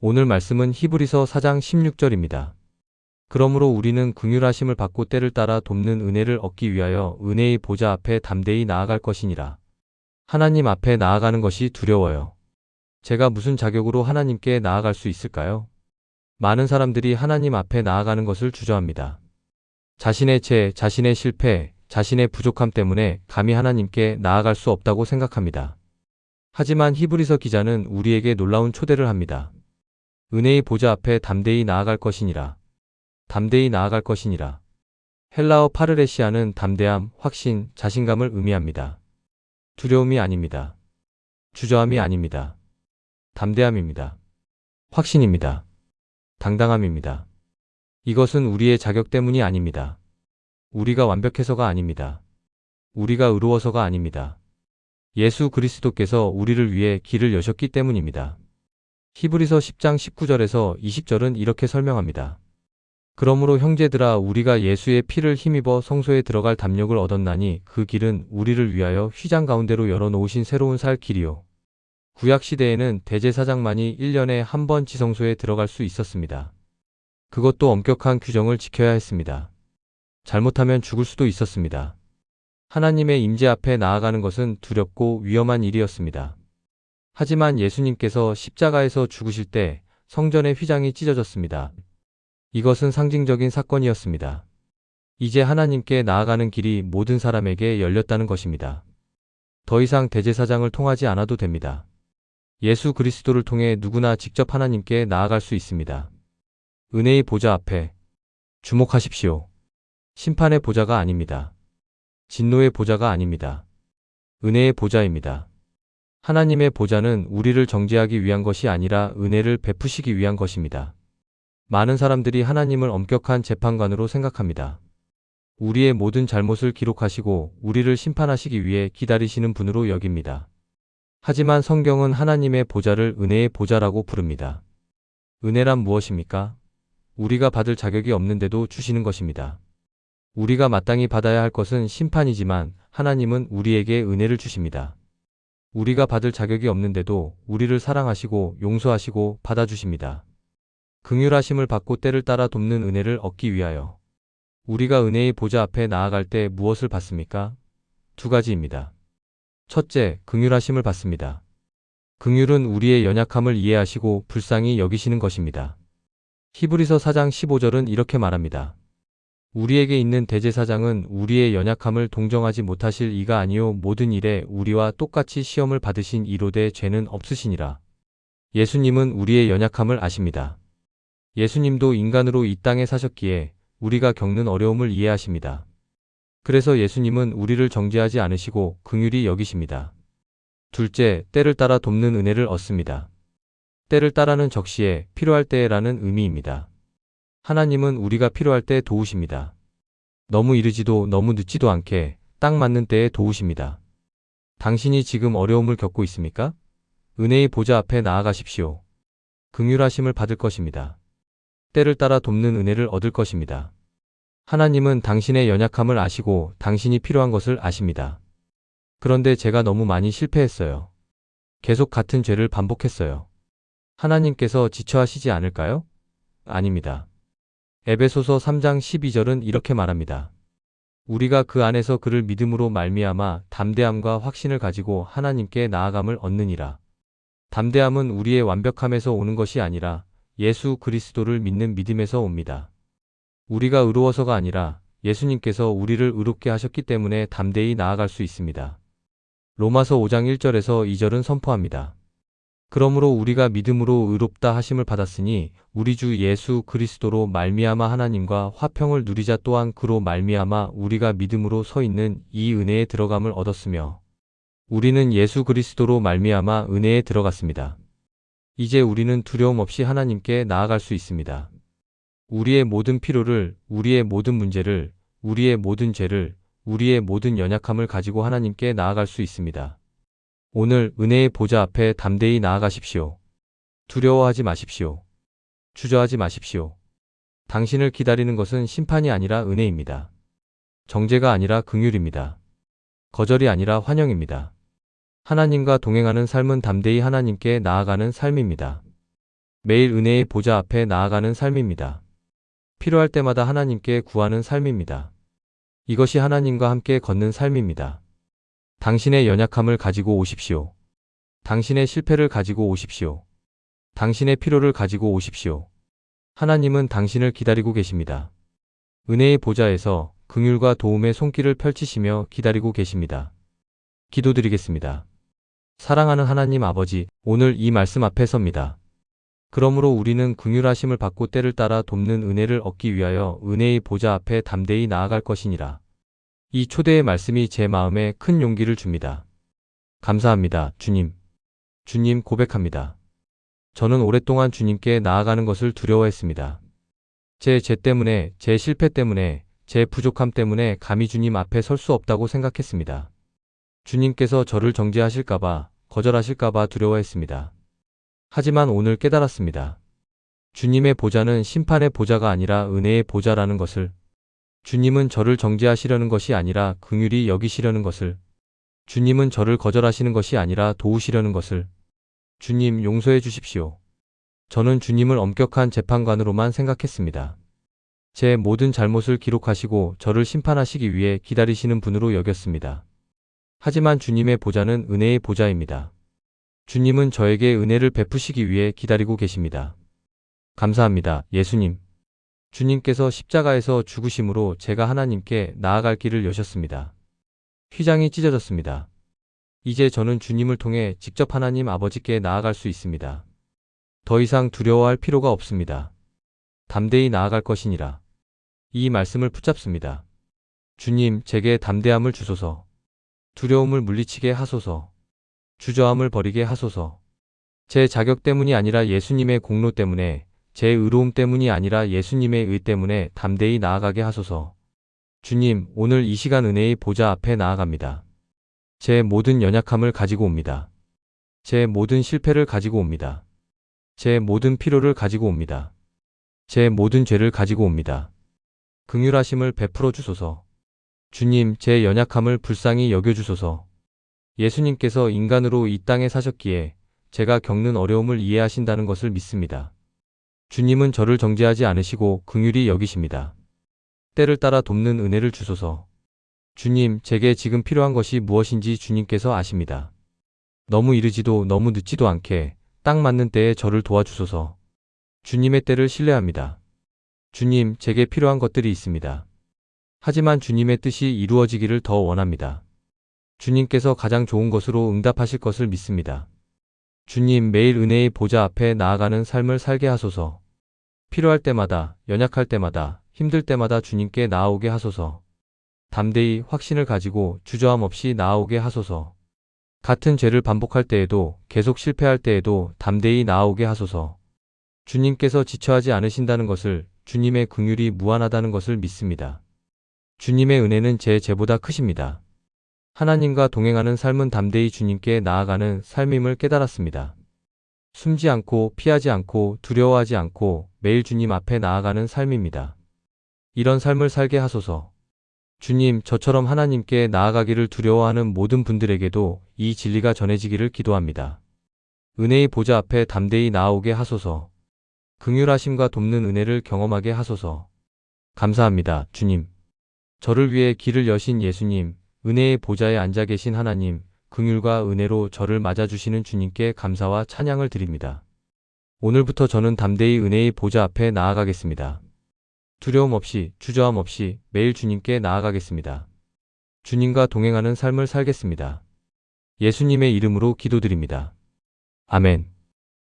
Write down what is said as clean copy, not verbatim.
오늘 말씀은 히브리서 4장 16절입니다. 그러므로 우리는 긍휼하심을 받고 때를 따라 돕는 은혜를 얻기 위하여 은혜의 보좌 앞에 담대히 나아갈 것이니라. 하나님 앞에 나아가는 것이 두려워요. 제가 무슨 자격으로 하나님께 나아갈 수 있을까요? 많은 사람들이 하나님 앞에 나아가는 것을 주저합니다. 자신의 죄, 자신의 실패, 자신의 부족함 때문에 감히 하나님께 나아갈 수 없다고 생각합니다. 하지만 히브리서 기자는 우리에게 놀라운 초대를 합니다. 은혜의 보좌 앞에 담대히 나아갈 것이니라. 담대히 나아갈 것이니라. 헬라어 파르레시아는 담대함, 확신, 자신감을 의미합니다. 두려움이 아닙니다. 주저함이 아닙니다. 담대함입니다. 확신입니다. 당당함입니다. 이것은 우리의 자격 때문이 아닙니다. 우리가 완벽해서가 아닙니다. 우리가 의로워서가 아닙니다. 예수 그리스도께서 우리를 위해 길을 여셨기 때문입니다. 히브리서 10장 19절에서 20절은 이렇게 설명합니다. 그러므로 형제들아 우리가 예수의 피를 힘입어 성소에 들어갈 담력을 얻었나니 그 길은 우리를 위하여 휘장 가운데로 열어놓으신 새로운 살 길이요. 구약시대에는 대제사장만이 1년에 한 번 지성소에 들어갈 수 있었습니다. 그것도 엄격한 규정을 지켜야 했습니다. 잘못하면 죽을 수도 있었습니다. 하나님의 임재 앞에 나아가는 것은 두렵고 위험한 일이었습니다. 하지만 예수님께서 십자가에서 죽으실 때 성전의 휘장이 찢어졌습니다. 이것은 상징적인 사건이었습니다. 이제 하나님께 나아가는 길이 모든 사람에게 열렸다는 것입니다. 더 이상 대제사장을 통하지 않아도 됩니다. 예수 그리스도를 통해 누구나 직접 하나님께 나아갈 수 있습니다. 은혜의 보좌 앞에 주목하십시오. 심판의 보좌가 아닙니다. 진노의 보좌가 아닙니다. 은혜의 보좌입니다. 하나님의 보좌는 우리를 정죄하기 위한 것이 아니라 은혜를 베푸시기 위한 것입니다. 많은 사람들이 하나님을 엄격한 재판관으로 생각합니다. 우리의 모든 잘못을 기록하시고 우리를 심판하시기 위해 기다리시는 분으로 여깁니다. 하지만 성경은 하나님의 보좌를 은혜의 보좌라고 부릅니다. 은혜란 무엇입니까? 우리가 받을 자격이 없는데도 주시는 것입니다. 우리가 마땅히 받아야 할 것은 심판이지만 하나님은 우리에게 은혜를 주십니다. 우리가 받을 자격이 없는데도 우리를 사랑하시고 용서하시고 받아주십니다. 긍휼하심을 받고 때를 따라 돕는 은혜를 얻기 위하여 우리가 은혜의 보좌 앞에 나아갈 때 무엇을 받습니까? 두 가지입니다. 첫째, 긍휼하심을 받습니다. 긍휼은 우리의 연약함을 이해하시고 불쌍히 여기시는 것입니다. 히브리서 4장 15절은 이렇게 말합니다. 우리에게 있는 대제사장은 우리의 연약함을 동정하지 못하실 이가 아니요 모든 일에 우리와 똑같이 시험을 받으신 이로되 죄는 없으시니라. 예수님은 우리의 연약함을 아십니다. 예수님도 인간으로 이 땅에 사셨기에 우리가 겪는 어려움을 이해하십니다. 그래서 예수님은 우리를 정죄하지 않으시고 긍휼히 여기십니다. 둘째, 때를 따라 돕는 은혜를 얻습니다. 때를 따라는 적시에 필요할 때라는 의미입니다. 하나님은 우리가 필요할 때 도우십니다. 너무 이르지도 너무 늦지도 않게 딱 맞는 때에 도우십니다. 당신이 지금 어려움을 겪고 있습니까? 은혜의 보좌 앞에 나아가십시오. 긍휼하심을 받을 것입니다. 때를 따라 돕는 은혜를 얻을 것입니다. 하나님은 당신의 연약함을 아시고 당신이 필요한 것을 아십니다. 그런데 제가 너무 많이 실패했어요. 계속 같은 죄를 반복했어요. 하나님께서 지쳐하시지 않을까요? 아닙니다. 에베소서 3장 12절은 이렇게 말합니다. 우리가 그 안에서 그를 믿음으로 말미암아 담대함과 확신을 가지고 하나님께 나아감을 얻느니라. 담대함은 우리의 완벽함에서 오는 것이 아니라 예수 그리스도를 믿는 믿음에서 옵니다. 우리가 의로워서가 아니라 예수님께서 우리를 의롭게 하셨기 때문에 담대히 나아갈 수 있습니다. 로마서 5장 1절에서 2절은 선포합니다. 그러므로 우리가 믿음으로 의롭다 하심을 받았으니 우리 주 예수 그리스도로 말미암아 하나님과 화평을 누리자 또한 그로 말미암아 우리가 믿음으로 서 있는 이 은혜에 들어감을 얻었으며 우리는 예수 그리스도로 말미암아 은혜에 들어갔습니다. 이제 우리는 두려움 없이 하나님께 나아갈 수 있습니다. 우리의 모든 필요를, 우리의 모든 문제를, 우리의 모든 죄를, 우리의 모든 연약함을 가지고 하나님께 나아갈 수 있습니다. 오늘 은혜의 보좌 앞에 담대히 나아가십시오. 두려워하지 마십시오. 주저하지 마십시오. 당신을 기다리는 것은 심판이 아니라 은혜입니다. 정죄가 아니라 긍휼입니다. 거절이 아니라 환영입니다. 하나님과 동행하는 삶은 담대히 하나님께 나아가는 삶입니다. 매일 은혜의 보좌 앞에 나아가는 삶입니다. 필요할 때마다 하나님께 구하는 삶입니다. 이것이 하나님과 함께 걷는 삶입니다. 당신의 연약함을 가지고 오십시오. 당신의 실패를 가지고 오십시오. 당신의 필요를 가지고 오십시오. 하나님은 당신을 기다리고 계십니다. 은혜의 보좌에서 긍휼과 도움의 손길을 펼치시며 기다리고 계십니다. 기도드리겠습니다. 사랑하는 하나님 아버지, 오늘 이 말씀 앞에 섭니다. 그러므로 우리는 긍휼하심을 받고 때를 따라 돕는 은혜를 얻기 위하여 은혜의 보좌 앞에 담대히 나아갈 것이니라. 이 초대의 말씀이 제 마음에 큰 용기를 줍니다. 감사합니다, 주님. 주님, 고백합니다. 저는 오랫동안 주님께 나아가는 것을 두려워했습니다. 제 죄 때문에, 제 실패 때문에, 제 부족함 때문에 감히 주님 앞에 설 수 없다고 생각했습니다. 주님께서 저를 정죄하실까봐, 거절하실까봐 두려워했습니다. 하지만 오늘 깨달았습니다. 주님의 보좌는 심판의 보좌가 아니라 은혜의 보좌라는 것을, 주님은 저를 정죄하시려는 것이 아니라 긍휼히 여기시려는 것을, 주님은 저를 거절하시는 것이 아니라 도우시려는 것을, 주님 용서해 주십시오. 저는 주님을 엄격한 재판관으로만 생각했습니다. 제 모든 잘못을 기록하시고 저를 심판하시기 위해 기다리시는 분으로 여겼습니다. 하지만 주님의 보좌는 은혜의 보좌입니다. 주님은 저에게 은혜를 베푸시기 위해 기다리고 계십니다. 감사합니다, 예수님. 주님께서 십자가에서 죽으심으로 제가 하나님께 나아갈 길을 여셨습니다. 휘장이 찢어졌습니다. 이제 저는 주님을 통해 직접 하나님 아버지께 나아갈 수 있습니다. 더 이상 두려워할 필요가 없습니다. 담대히 나아갈 것이니라. 이 말씀을 붙잡습니다. 주님, 제게 담대함을 주소서. 두려움을 물리치게 하소서. 주저함을 버리게 하소서. 제 자격 때문이 아니라 예수님의 공로 때문에, 제 의로움 때문이 아니라 예수님의 의 때문에 담대히 나아가게 하소서. 주님, 오늘 이 시간 은혜의 보좌 앞에 나아갑니다. 제 모든 연약함을 가지고 옵니다. 제 모든 실패를 가지고 옵니다. 제 모든 필요를 가지고 옵니다. 제 모든 죄를 가지고 옵니다. 긍휼하심을 베풀어 주소서. 주님, 제 연약함을 불쌍히 여겨주소서. 예수님께서 인간으로 이 땅에 사셨기에 제가 겪는 어려움을 이해하신다는 것을 믿습니다. 주님은 저를 정죄하지 않으시고 긍휼히 여기십니다. 때를 따라 돕는 은혜를 주소서. 주님, 제게 지금 필요한 것이 무엇인지 주님께서 아십니다. 너무 이르지도 너무 늦지도 않게 딱 맞는 때에 저를 도와주소서. 주님의 때를 신뢰합니다. 주님, 제게 필요한 것들이 있습니다. 하지만 주님의 뜻이 이루어지기를 더 원합니다. 주님께서 가장 좋은 것으로 응답하실 것을 믿습니다. 주님, 매일 은혜의 보좌 앞에 나아가는 삶을 살게 하소서. 필요할 때마다, 연약할 때마다, 힘들 때마다 주님께 나아오게 하소서. 담대히 확신을 가지고 주저함 없이 나아오게 하소서. 같은 죄를 반복할 때에도, 계속 실패할 때에도 담대히 나아오게 하소서. 주님께서 지쳐하지 않으신다는 것을, 주님의 긍휼이 무한하다는 것을 믿습니다. 주님의 은혜는 제 죄보다 크십니다. 하나님과 동행하는 삶은 담대히 주님께 나아가는 삶임을 깨달았습니다. 숨지 않고 피하지 않고 두려워하지 않고 매일 주님 앞에 나아가는 삶입니다. 이런 삶을 살게 하소서. 주님, 저처럼 하나님께 나아가기를 두려워하는 모든 분들에게도 이 진리가 전해지기를 기도합니다. 은혜의 보좌 앞에 담대히 나아오게 하소서. 긍휼하심과 돕는 은혜를 경험하게 하소서. 감사합니다, 주님. 저를 위해 길을 여신 예수님, 은혜의 보좌에 앉아 계신 하나님, 긍휼과 은혜로 저를 맞아주시는 주님께 감사와 찬양을 드립니다. 오늘부터 저는 담대히 은혜의 보좌 앞에 나아가겠습니다. 두려움 없이, 주저함 없이 매일 주님께 나아가겠습니다. 주님과 동행하는 삶을 살겠습니다. 예수님의 이름으로 기도드립니다. 아멘.